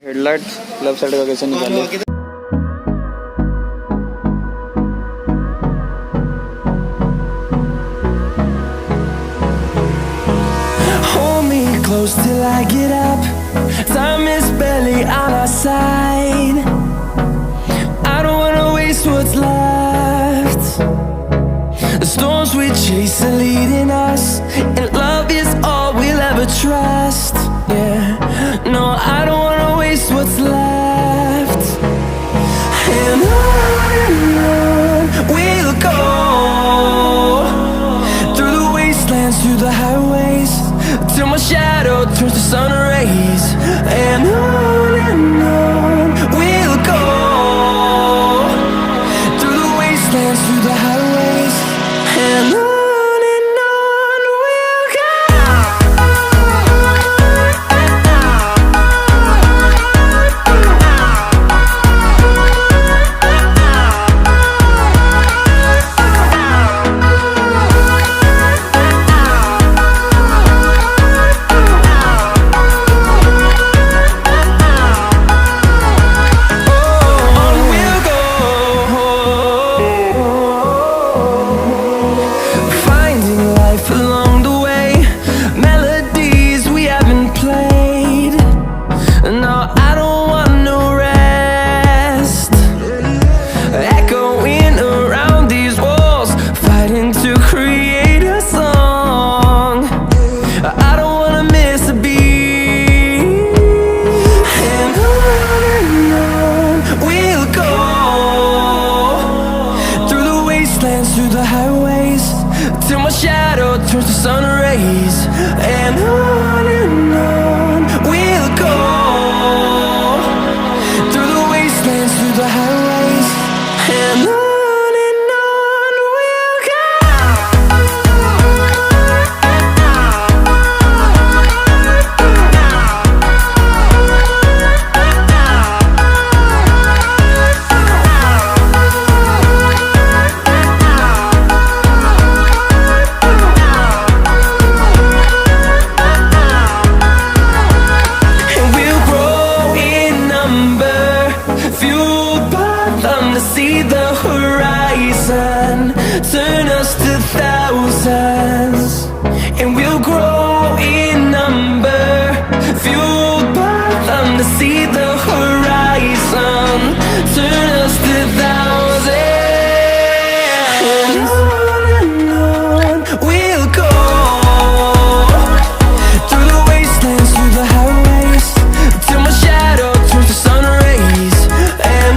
Headlight left side का कैसे निकाले? Hold me close till I get up. Time is barely on our side. I don't wanna waste what's left. The storms we chase are leading us, and love is all we'll ever trust. Yeah, no, I don't wanna waste what's left. And on we'll go, through the wastelands, through the highways, till my shadow turns to sun rays. And on we'll go, through the wastelands, through the highways, and on we'll go. Through the highways, till my shadow turns to sun rays. And on we'll go, through the wastelands, through the highways, and on we'll go. See the horizon, turn us to thousands, and we'll grow in number, fueled by them to see the horizon, turn us to thousands. And on we'll go, through the wastelands, through the highways, till my shadow turns to sun rays. And